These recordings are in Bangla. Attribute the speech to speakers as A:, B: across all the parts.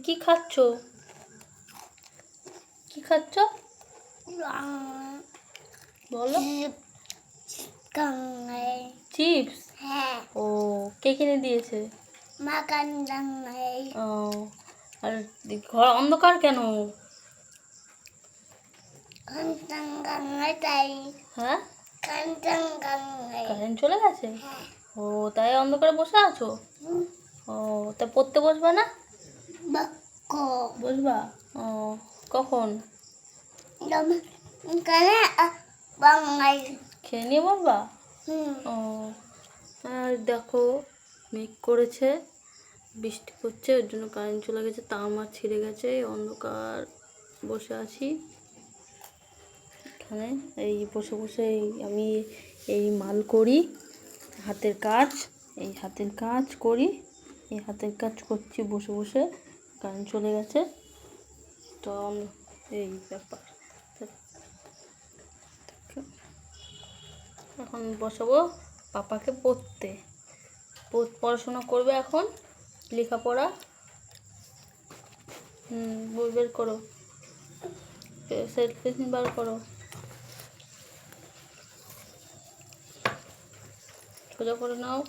A: কি খাচ্ছ? কি খাচ্ছ বলো? চিপস?
B: হ্যাঁ।
A: ও, কে কিনে দিয়েছে?
B: মা কান্দাঙ্গাই।
A: ও, আর ঘর অন্ধকার কেন?
B: কান্দাঙ্গাই তাই।
A: হ্যাঁ,
B: কান্দাঙ্গাই।
A: কারেন্ট চলে গেছে?
B: হ্যাঁ।
A: ও, তাই অন্ধকারে বসে আছো? ও, তা পড়তে বসবা না?
B: বাক্য।
A: বসবা? ও, কখন?
B: কানে বাঙাই।
A: খেয়ে নিয়ে বসবা?
B: হুম।
A: ও, আর দেখো মেঘ করেছে, বৃষ্টি পড়ছে, ওর জন্য কারেন্ট চলে গেছে, তার মার ছিঁড়ে গেছে, অন্ধকার বসে আছি এখানে। এই বসে বসে আমি এই মাল করি, হাতের কাজ, এই হাতের কাজ করি, এই হাতের কাজ করছি বসে বসে, কারেন্ট চলে গেছে তো এই ব্যাপার। এখন বসাবো পাপাকে পড়তে, পড়াশোনা করবে এখন, লেখাপড়া। বই বের করো, পেন্সিল বার করো, সোজা করে নাও।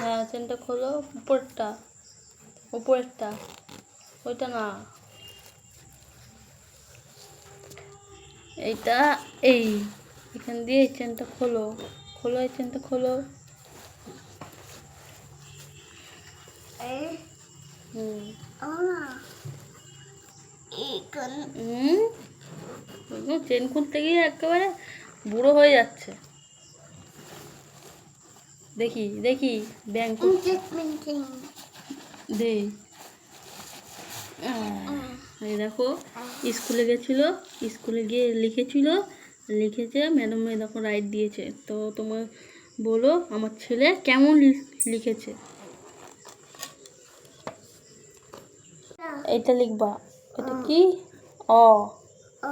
A: হ্যাঁ, চেনটা খোলো, উপরেরটা, উপরেরটা, ওইটা না, এইটা, এই এখান দিয়ে এই চেনটা খোলো, খোলো, এই চেনটা খোলো। চেন খুলতে গিয়ে একেবারে বুড়ো হয়ে যাচ্ছে। দেখি দেখি ব্যাংক দে। এই দেখো স্কুলে গেছিলো, স্কুলে গিয়ে লিখেছে ম্যাডাম দেখো রাইট দিয়েছে, তো তোমার বলো আমার ছেলে কেমন লিখেছে। এইটা লিখবা, এটা কি? অ,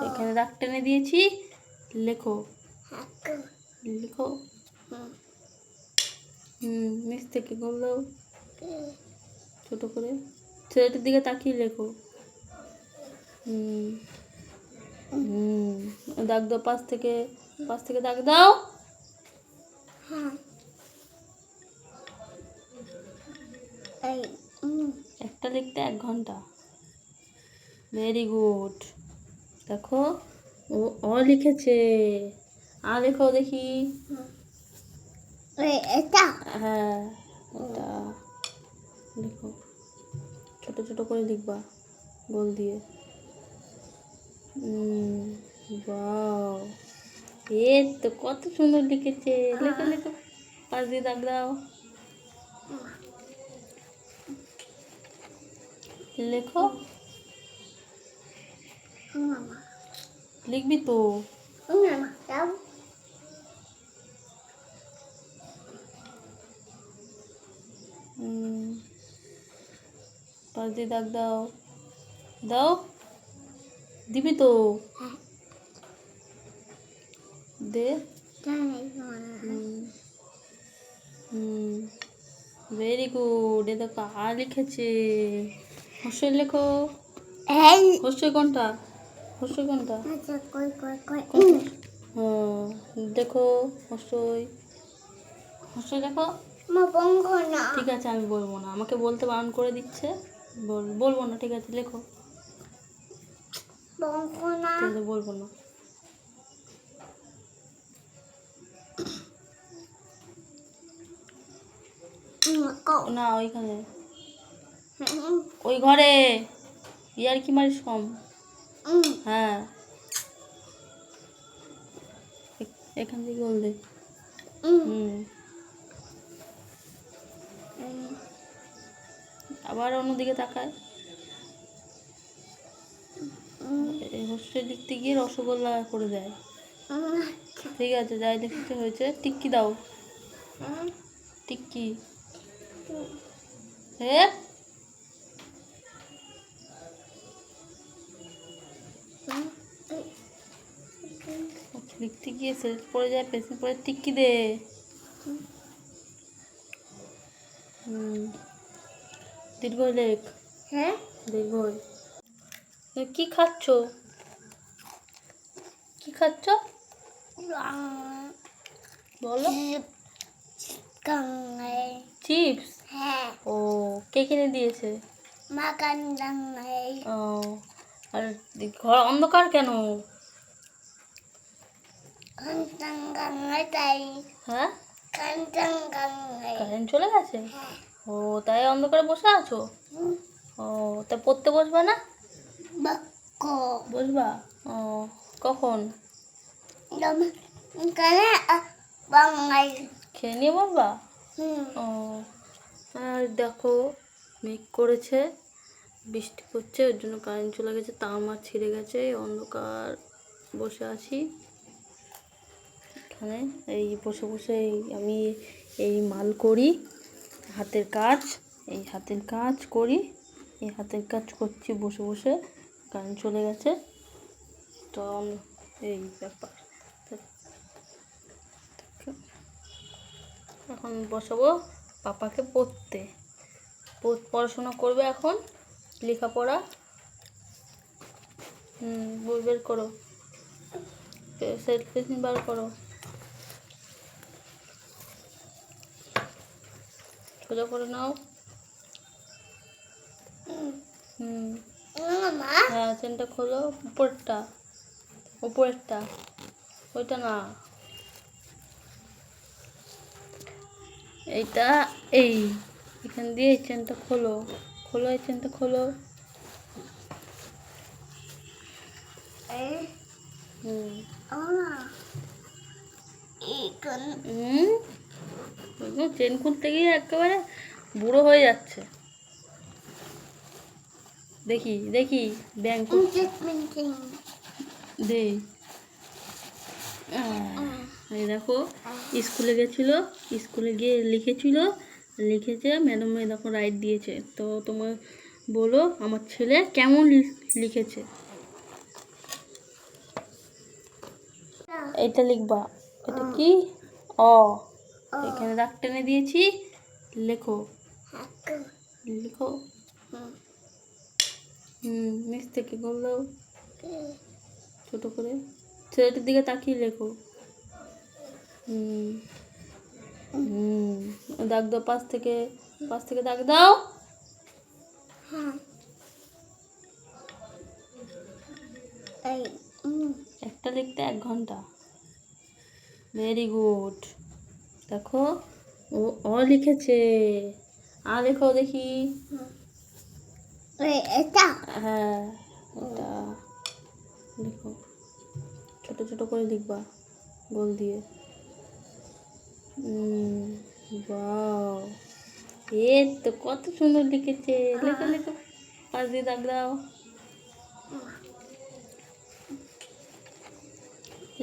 A: এখানে দাগ টেনে দিয়েছি, লেখো, লিখো। নিচ থেকে গোল দাও, ছোট করে ছেলেটার দিকে তাকিয়ে লেখো। দাগ দাও, পাশ থেকে দাগ দাও। একটা লিখতে 1 ঘন্টা। Very good. দেখো ও অ লিখেছে, আ লেখো দেখি। হ্যাঁ, এটা লিখো, ছোট ছোট করে লিখবা গোল দিয়ে। বাও, এ তো কত সুন্দর লিখেছে, লেখো লেখো, পাশ দিয়ে দাগ দাও, লেখো। লিখবি তো? পাশ দিয়ে দাগ দাও, দাও, দিবি তো? দে। Very good. এ দেখো আ লিখেছে, হর্ষই লেখো। হর্ষই কোনটা? হর্ষই কোনটা? হ্যাঁ, দেখো হর্ষই, হর্ষই দেখো। ঠিক আছে, আমি বলবো না, আমাকে বলতে বারণ করে দিচ্ছে, বলবো না, ঠিক আছে লেখো। ঠিক আছে, বলবো না। না, ওইখানে, ওই ঘরে, ইয়ার কি মারিস কম। হ্যাঁ, এখান থেকে গোল দে। আবার অন্যদিকে তাকায়, হোস্টেল লিখতে গিয়ে রসগোল্লা করে দেয়। ঠিক আছে, যাই লিখতে হয়েছে, টিক্কি দাও, টিক্কি। হে, লিখতে গিয়ে সেট পড়ে যায়, পেছনে পড়ে, টিক্কি দে। দীর্ঘই লেখ।
B: হ্যাঁ
A: দীর্ঘই। কি খাচ্ছ? কি খাচ্ছ বলো?
B: গাঙ্গাই
A: চিপস।
B: হ্যাঁ
A: ও, কে কিনে দিয়েছে?
B: মা গাঙ্গাই
A: ও, আর ঘর অন্ধকার কেন?
B: কাঞ্চন গাঙ্গাই তাই
A: হ্যাঁ,
B: কাঞ্চন গাঙ্গাই
A: কারেন্ট চলে গেছে। ও, তাই অন্ধকারে বসে আছো? ও, তা পড়তে বসবা না?
B: বাক্য
A: বসবা। ও, কখন?
B: কানে বাঙ্গাই
A: খেয়ে নিয়ে বসবা।
B: হুম
A: ও, আর দেখো মেঘ করেছে, বৃষ্টি পড়ছে, ওর জন্য কারেন্ট চলে গেছে, তার আমার ছিঁড়ে গেছে, অন্ধকার বসে আছি এখানে। এই বসে বসে আমি এই মাল করি, হাতের কাজ, এই হাতের কাজ করি, এই হাতের কাজ করছি বসে বসে, কারেন্ট চলে গেছে তো এই ব্যাপার। এখন বসাবো পাপাকে পড়তে, পড়াশোনা করবে এখন, লেখাপড়া। বই বের করো, সেলফি বার করো, সোজা করে নাও।
B: মা
A: হ্যাঁ, চেনটা খোলো, উপরেরটা, উপরেরটা, ওইটা না, এইটা, এই এখান দিয়ে এই চেনটা খোলো, খোলো, এই চেনটা খোলো।
B: এই
A: হুম
B: এখন
A: চেন খুলতে গিয়ে একেবারে বুড়ো হয়ে যাচ্ছে। দেখি দেখি ব্যাংক দে। এই দেখো, স্কুলে গেছিলো, স্কুলে গিয়ে লিখেছে ম্যাডাম দেখো রাইট দিয়েছে, তো তোমার বলো আমার ছেলে কেমন লিখেছে। এটা লিখবা, এটা কি? অ, এখানে দাগ টেনে দিয়েছি, লেখো, লিখো। নিচ থেকে গোল দাও, ছোট করে ছেলেটার দিকে তাকিয়ে লেখো। দাগ দাও, পাশ থেকে দাগ দাও। একটা লিখতে 1 ঘন্টা। Very good. দেখো ও অ লিখেছে, আ লেখো দেখি।
B: এটা
A: হ্যাঁ, এটা লিখো, ছোট ছোট করে লিখবা গোল দিয়ে। বাও, এ তো কত সুন্দর লিখেছে। লেখো লেখো, পাশ দিয়ে দাগ দাও,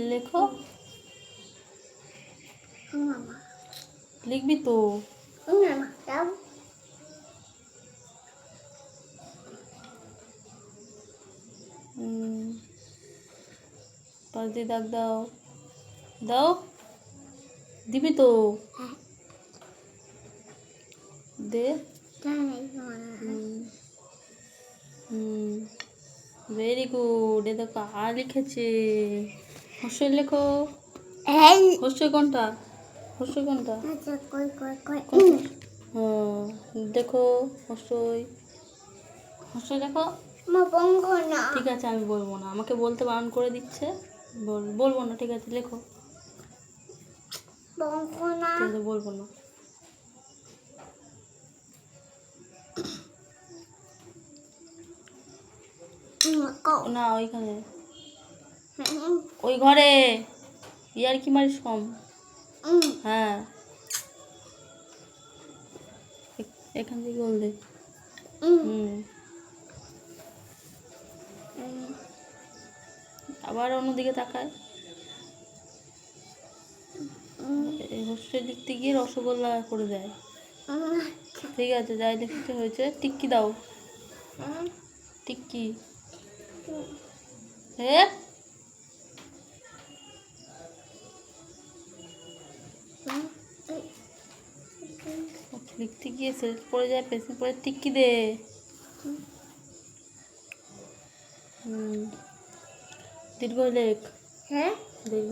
A: লেখো। লিখবি তো। পাশ দিয়ে দাগ দাও, দাও, দিবি তো, দে। Very good. এ দেখো আ লিখেছে, হর্ষই লেখো। হর্ষই কোনটা? হর্ষই কোনটা? হ্যাঁ, দেখো হর্ষই, হর্ষই দেখো। ঠিক আছে, আমি বলবো না, আমাকে বলতে বারণ করে দিচ্ছে, বলবো না, ঠিক আছে লেখো। ঠিক আছে, বলবো না। না, ওইখানে, ওই ঘরে, ইয়ার কি মারিস কম। হ্যাঁ, এখান থেকে গোল দে। আবার অন্যদিকে তাকায়, এই হোস্টেল লিখতে গিয়ে রসগোল্লা করে দেয়। ঠিক আছে, যাই লিখতে হয়েছে, টিক্কি দাও, টিক্কি। হে, লিখতে গিয়ে সেট পড়ে যায়, পেন্সিল পড়ে টিক্কি দে। দীর্ঘ লেখ,
B: হ্যাঁ
A: দীর্ঘ